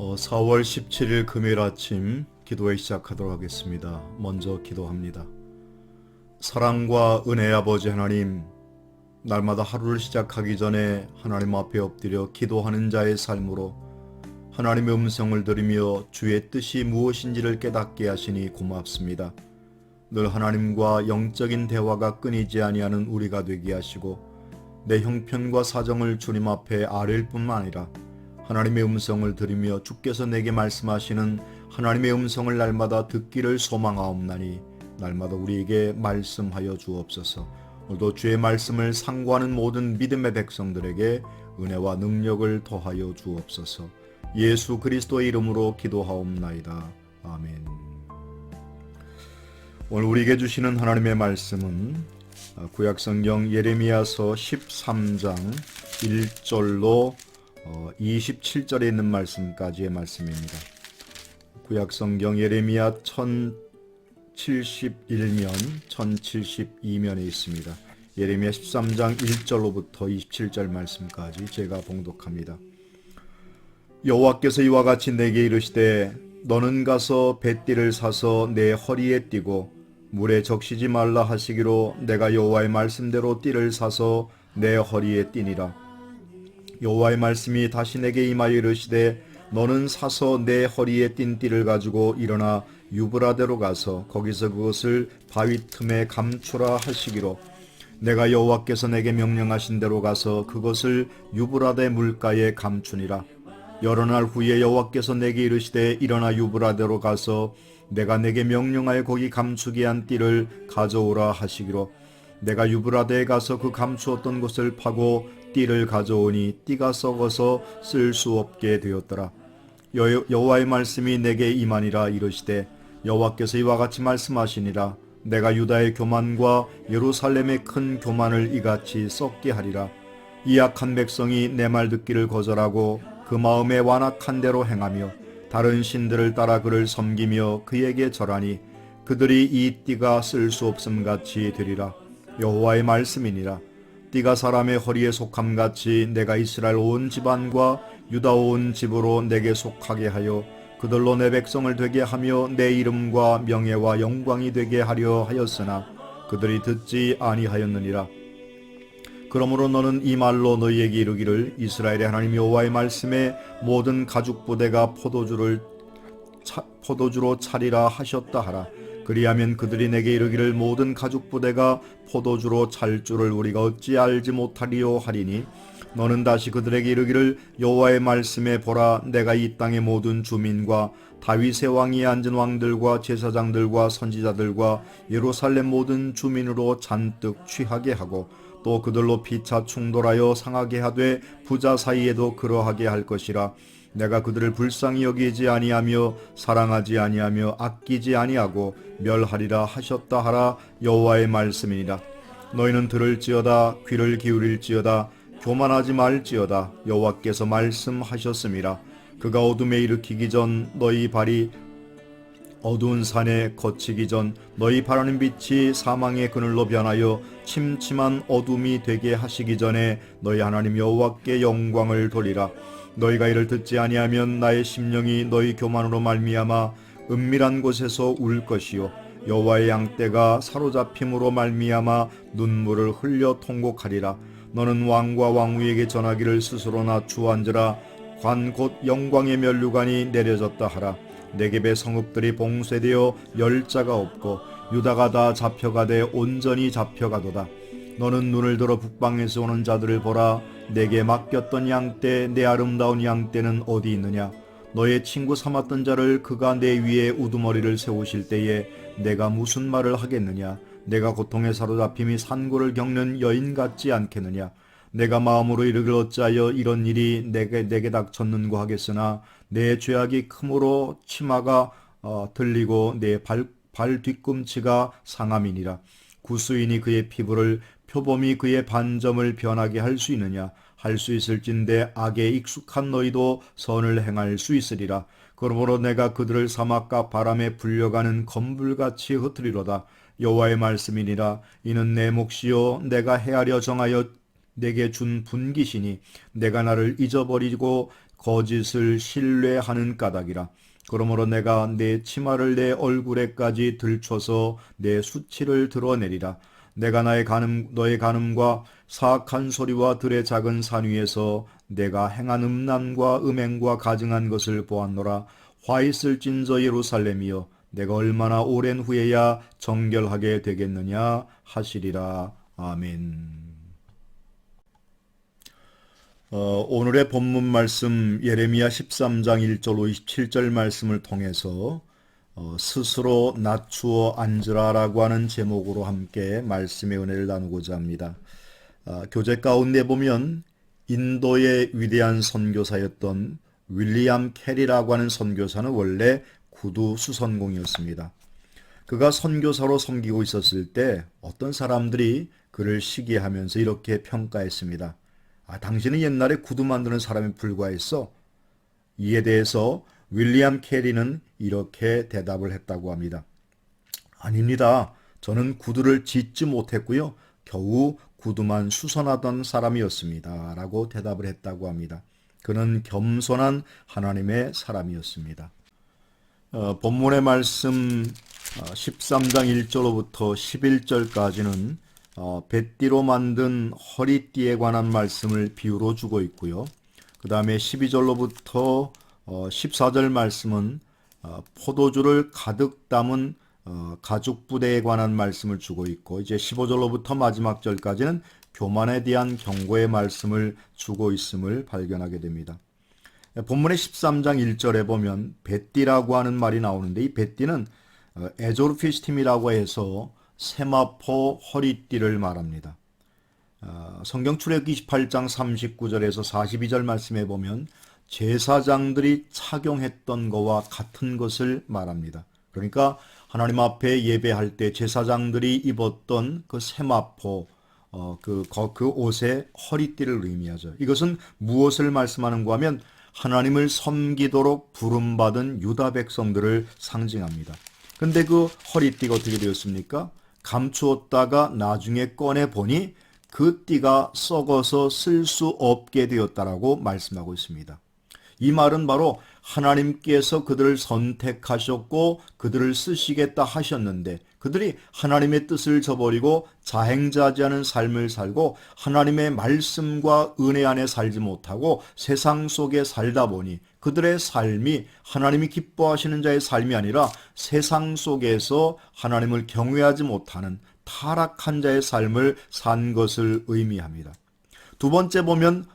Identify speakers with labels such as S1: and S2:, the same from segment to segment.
S1: 4월 17일 금요일 아침 기도회 시작하도록 하겠습니다. 먼저 기도합니다. 사랑과 은혜의 아버지 하나님, 날마다 하루를 시작하기 전에 하나님 앞에 엎드려 기도하는 자의 삶으로 하나님의 음성을 들으며 주의 뜻이 무엇인지를 깨닫게 하시니 고맙습니다. 늘 하나님과 영적인 대화가 끊이지 아니하는 우리가 되게 하시고 내 형편과 사정을 주님 앞에 아뢰일 뿐만 아니라 하나님의 음성을 들으며 주께서 내게 말씀하시는 하나님의 음성을 날마다 듣기를 소망하옵나니 날마다 우리에게 말씀하여 주옵소서. 오늘도 주의 말씀을 상고하는 모든 믿음의 백성들에게 은혜와 능력을 더하여 주옵소서. 예수 그리스도의 이름으로 기도하옵나이다. 아멘. 오늘 우리에게 주시는 하나님의 말씀은 구약성경 예레미야서 13장 1절로 27절에 있는 말씀까지의 말씀입니다. 구약성경 예레미야 1071면 1072면에 있습니다. 예레미야 13장 1절로부터 27절 말씀까지 제가 봉독합니다. 여호와께서 이와 같이 내게 이르시되 너는 가서 뱃띠를 사서 내 허리에 띠고 물에 적시지 말라 하시기로 내가 여호와의 말씀대로 띠를 사서 내 허리에 띠니라. 여호와의 말씀이 다시 내게 임하여 이르시되 너는 사서 내 허리에 띈 띠를 가지고 일어나 유브라데로 가서 거기서 그것을 바위 틈에 감추라 하시기로 내가 여호와께서 내게 명령하신 대로 가서 그것을 유브라데 물가에 감추니라. 여러 날 후에 여호와께서 내게 이르시되 일어나 유브라데로 가서 내가 내게 명령하여 거기 감추게 한 띠를 가져오라 하시기로 내가 유브라데에 가서 그 감추었던 곳을 파고 띠를 가져오니 띠가 썩어서 쓸 수 없게 되었더라. 여호와의 말씀이 내게 임하니라. 이르시되 여호와께서 이와 같이 말씀하시니라. 내가 유다의 교만과 예루살렘의 큰 교만을 이같이 썩게 하리라. 이 악한 백성이 내 말 듣기를 거절하고 그 마음에 완악한 대로 행하며 다른 신들을 따라 그를 섬기며 그에게 절하니 그들이 이 띠가 쓸 수 없음 같이 되리라. 여호와의 말씀이니라. 띠가 사람의 허리에 속함같이 내가 이스라엘 온 집안과 유다 온 집으로 내게 속하게 하여 그들로 내 백성을 되게 하며 내 이름과 명예와 영광이 되게 하려 하였으나 그들이 듣지 아니하였느니라. 그러므로 너는 이 말로 너희에게 이르기를 이스라엘의 하나님 여호와의 말씀에 모든 가죽 부대가 포도주로 차리라 하셨다 하라. 그리하면 그들이 내게 이르기를 모든 가죽 부대가 포도주로 찰 줄을 우리가 어찌 알지 못하리요 하리니 너는 다시 그들에게 이르기를 여호와의 말씀에 보라 내가 이 땅의 모든 주민과 다윗의 왕위에 앉은 왕들과 제사장들과 선지자들과 예루살렘 모든 주민으로 잔뜩 취하게 하고 또 그들로 피차 충돌하여 상하게 하되 부자 사이에도 그러하게 할 것이라. 내가 그들을 불쌍히 여기지 아니하며 사랑하지 아니하며 아끼지 아니하고 멸하리라 하셨다 하라. 여호와의 말씀이니라. 너희는 들을지어다 귀를 기울일지어다 교만하지 말지어다. 여호와께서 말씀하셨음이라. 그가 어둠에 일으키기 전 너희 발이 어두운 산에 거치기 전 너희 바라는 빛이 사망의 그늘로 변하여 침침한 어둠이 되게 하시기 전에 너희 하나님 여호와께 영광을 돌리라. 너희가 이를 듣지 아니하면 나의 심령이 너희 교만으로 말미암아 은밀한 곳에서 울 것이요 여호와의 양떼가 사로잡힘으로 말미암아 눈물을 흘려 통곡하리라. 너는 왕과 왕후에게 전하기를 스스로나 주앉으라. 관 곧 영광의 면류관이 내려졌다 하라. 네겝의 성읍들이 봉쇄되어 열자가 없고 유다가 다 잡혀가되 온전히 잡혀가도다. 너는 눈을 들어 북방에서 오는 자들을 보라. 내게 맡겼던 양떼 내 아름다운 양떼는 어디 있느냐. 너의 친구 삼았던 자를 그가 내 위에 우두머리를 세우실 때에 내가 무슨 말을 하겠느냐. 내가 고통에 사로잡힘이 산고를 겪는 여인 같지 않겠느냐. 내가 마음으로 이르기를 어찌하여 이런 일이 내게 닥쳤는고 하겠으나 내 죄악이 크므로 치마가 들리고 내 발 뒤꿈치가 상함이니라. 구수인이 그의 피부를 표범이 그의 반점을 변하게 할 수 있느냐. 할 수 있을진데 악에 익숙한 너희도 선을 행할 수 있으리라. 그러므로 내가 그들을 사막과 바람에 불려가는 검불같이 흩으리로다. 여호와의 말씀이니라. 이는 내 몫이요 내가 헤아려 정하여 내게 준 분기시니 내가 나를 잊어버리고 거짓을 신뢰하는 까닭이라. 그러므로 내가 내 치마를 내 얼굴에까지 들춰서 내 수치를 드러내리라. 내가 너의 간음과 사악한 소리와 들의 작은 산 위에서 내가 행한 음란과 음행과 가증한 것을 보았노라. 화 있을진저 예루살렘이여, 내가 얼마나 오랜 후에야 정결하게 되겠느냐 하시리라. 아멘. 오늘의 본문 말씀 예레미야 13장 1절 57절 말씀을 통해서 스스로 낮추어 앉으라라고 하는 제목으로 함께 말씀의 은혜를 나누고자 합니다. 교재 가운데 보면 인도의 위대한 선교사였던 윌리엄 캐리라고 하는 선교사는 원래 구두 수선공이었습니다. 그가 선교사로 섬기고 있었을 때 어떤 사람들이 그를 시기하면서 이렇게 평가했습니다. 당신은 옛날에 구두 만드는 사람에 불과했어. 이에 대해서 윌리엄 캐리는 이렇게 대답을 했다고 합니다. 아닙니다. 저는 구두를 짓지 못했고요. 겨우 구두만 수선하던 사람이었습니다. 라고 대답을 했다고 합니다. 그는 겸손한 하나님의 사람이었습니다. 본문의 말씀 13장 1절로부터 11절까지는 뱃띠로 만든 허리띠에 관한 말씀을 비유로 주고 있고요. 그 다음에 12절로부터 14절 말씀은 포도주를 가득 담은 가죽 부대에 관한 말씀을 주고 있고, 이제 15절로부터 마지막 절까지는 교만에 대한 경고의 말씀을 주고 있음을 발견하게 됩니다. 본문의 13장 1절에 보면 뱃띠라고 하는 말이 나오는데, 이 뱃띠는 에조르피스팀이라고 해서 세마포 허리띠를 말합니다. 성경 출애굽기 28장 39절에서 42절 말씀에 보면 제사장들이 착용했던 것과 같은 것을 말합니다. 그러니까 하나님 앞에 예배할 때 제사장들이 입었던 그 세마포 그 옷의 허리띠를 의미하죠. 이것은 무엇을 말씀하는가 하면 하나님을 섬기도록 부름받은 유다 백성들을 상징합니다. 근데 그 허리띠가 어떻게 되었습니까? 감추었다가 나중에 꺼내 보니 그 띠가 썩어서 쓸 수 없게 되었다라고 말씀하고 있습니다. 이 말은 바로 하나님께서 그들을 선택하셨고 그들을 쓰시겠다 하셨는데 그들이 하나님의 뜻을 저버리고 자행자지하는 삶을 살고 하나님의 말씀과 은혜 안에 살지 못하고 세상 속에 살다 보니 그들의 삶이 하나님이 기뻐하시는 자의 삶이 아니라 세상 속에서 하나님을 경외하지 못하는 타락한 자의 삶을 산 것을 의미합니다. 두 번째 보면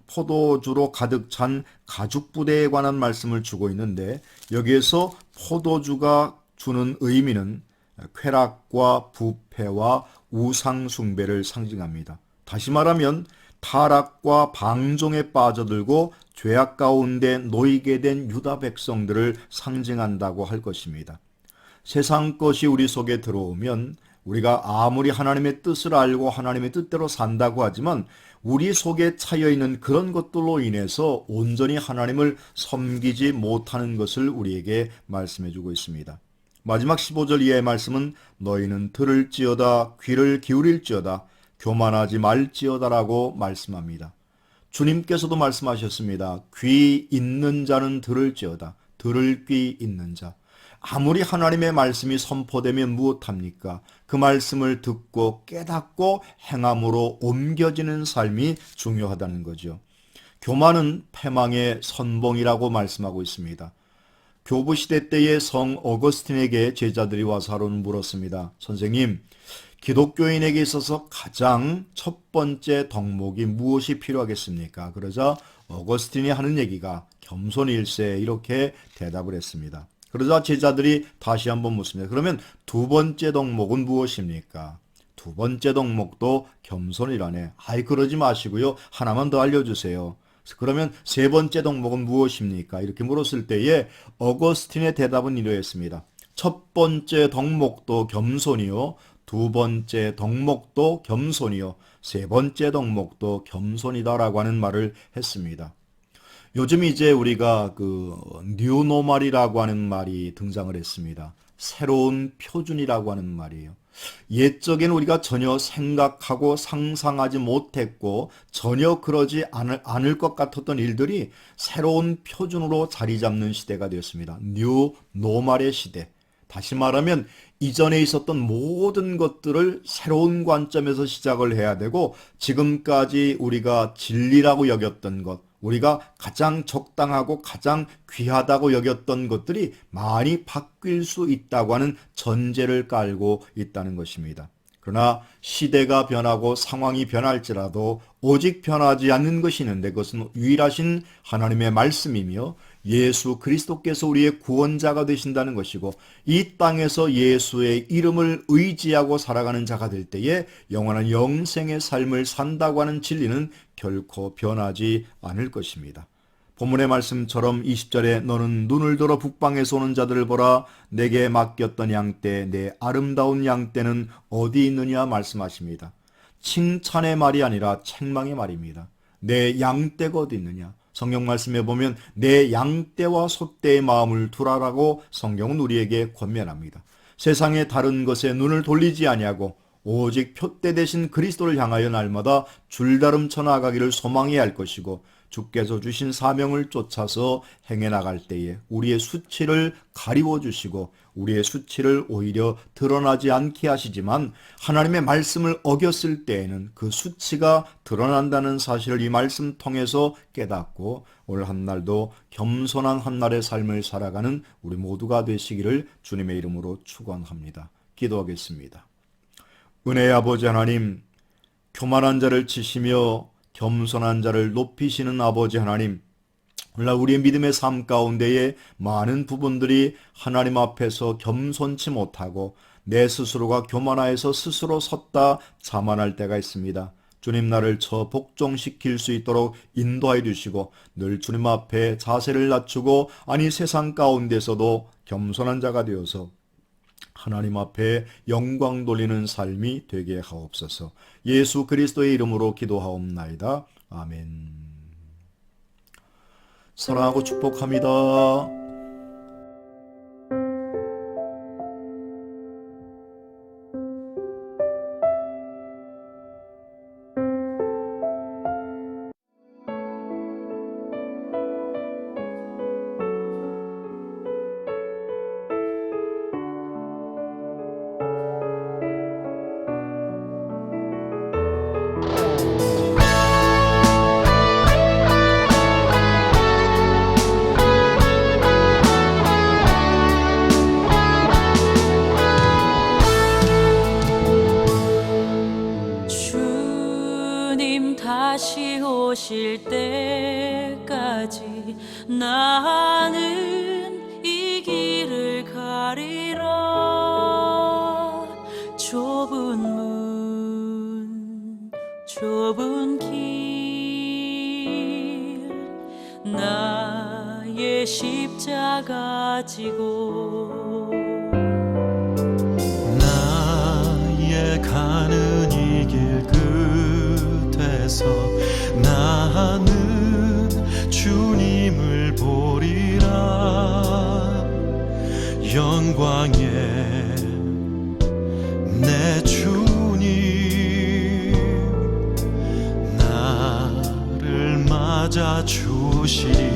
S1: 포도주로 가득 찬 가죽 부대에 관한 말씀을 주고 있는데, 여기에서 포도주가 주는 의미는 쾌락과 부패와 우상 숭배를 상징합니다. 다시 말하면 타락과 방종에 빠져들고 죄악 가운데 놓이게 된 유다 백성들을 상징한다고 할 것입니다. 세상 것이 우리 속에 들어오면 우리가 아무리 하나님의 뜻을 알고 하나님의 뜻대로 산다고 하지만 우리 속에 차여있는 그런 것들로 인해서 온전히 하나님을 섬기지 못하는 것을 우리에게 말씀해주고 있습니다. 마지막 15절 이하의 말씀은 너희는 들을지어다 귀를 기울일지어다 교만하지 말지어다라고 말씀합니다. 주님께서도 말씀하셨습니다. 귀 있는 자는 들을지어다. 들을 귀 있는 자. 아무리 하나님의 말씀이 선포되면 무엇합니까? 그 말씀을 듣고 깨닫고 행함으로 옮겨지는 삶이 중요하다는 거죠. 교만은 패망의 선봉이라고 말씀하고 있습니다. 교부시대 때의 성 어거스틴에게 제자들이 와서 하루는 물었습니다. 선생님, 기독교인에게 있어서 가장 첫 번째 덕목이 무엇이 필요하겠습니까? 그러자 어거스틴이 하는 얘기가 겸손일세 이렇게 대답을 했습니다. 그러자 제자들이 다시 한번 묻습니다. 그러면 두 번째 덕목은 무엇입니까? 두 번째 덕목도 겸손이라네. 그러지 마시고요. 하나만 더 알려주세요. 그러면 세 번째 덕목은 무엇입니까? 이렇게 물었을 때에 어거스틴의 대답은 이러했습니다. 첫 번째 덕목도 겸손이요. 두 번째 덕목도 겸손이요. 세 번째 덕목도 겸손이다라고 하는 말을 했습니다. 요즘 이제 우리가 뉴노멀이라고 하는 말이 등장을 했습니다. 새로운 표준이라고 하는 말이에요. 옛적엔 우리가 전혀 생각하고 상상하지 못했고 전혀 그러지 않을 것 같았던 일들이 새로운 표준으로 자리 잡는 시대가 되었습니다. 뉴 노멀의 시대. 다시 말하면 이전에 있었던 모든 것들을 새로운 관점에서 시작을 해야 되고, 지금까지 우리가 진리라고 여겼던 것, 우리가 가장 적당하고 가장 귀하다고 여겼던 것들이 많이 바뀔 수 있다고 하는 전제를 깔고 있다는 것입니다. 그러나 시대가 변하고 상황이 변할지라도 오직 변하지 않는 것이 있는데, 그것은 유일하신 하나님의 말씀이며 예수 그리스도께서 우리의 구원자가 되신다는 것이고, 이 땅에서 예수의 이름을 의지하고 살아가는 자가 될 때에 영원한 영생의 삶을 산다고 하는 진리는 결코 변하지 않을 것입니다. 본문의 말씀처럼 20절에 너는 눈을 들어 북방에서 오는 자들을 보라. 내게 맡겼던 양떼, 내 아름다운 양떼는 어디 있느냐 말씀하십니다. 칭찬의 말이 아니라 책망의 말입니다. 내 양떼가 어디 있느냐. 성경 말씀에 보면 내 양떼와 소떼의 마음을 두라라고 성경은 우리에게 권면합니다. 세상의 다른 것에 눈을 돌리지 아니하고 오직 표대 대신 그리스도를 향하여 날마다 줄다름쳐 나가기를 소망해야 할 것이고, 주께서 주신 사명을 쫓아서 행해 나갈 때에 우리의 수치를 가리워 주시고 우리의 수치를 오히려 드러나지 않게 하시지만, 하나님의 말씀을 어겼을 때에는 그 수치가 드러난다는 사실을 이 말씀 통해서 깨닫고 오늘 한날도 겸손한 한날의 삶을 살아가는 우리 모두가 되시기를 주님의 이름으로 축원합니다. 기도하겠습니다. 은혜의 아버지 하나님, 교만한 자를 치시며 겸손한 자를 높이시는 아버지 하나님, 오늘날 우리의 믿음의 삶 가운데에 많은 부분들이 하나님 앞에서 겸손치 못하고 내 스스로가 교만하여서 스스로 섰다 자만할 때가 있습니다. 주님, 나를 저 복종시킬 수 있도록 인도하여 주시고 늘 주님 앞에 자세를 낮추고, 아니 세상 가운데서도 겸손한 자가 되어서 하나님 앞에 영광 돌리는 삶이 되게 하옵소서. 예수 그리스도의 이름으로 기도하옵나이다. 아멘. 사랑하고 축복합니다.
S2: 다시 오실 때까지 나는 이 길을 가리라. 좁은 문, 좁은 길, 나의 십자가 지고
S3: 나의 가는 이 길 끝에서 나는 주님을 보리라. 영광의 내 주님 나를 맞아 주시리.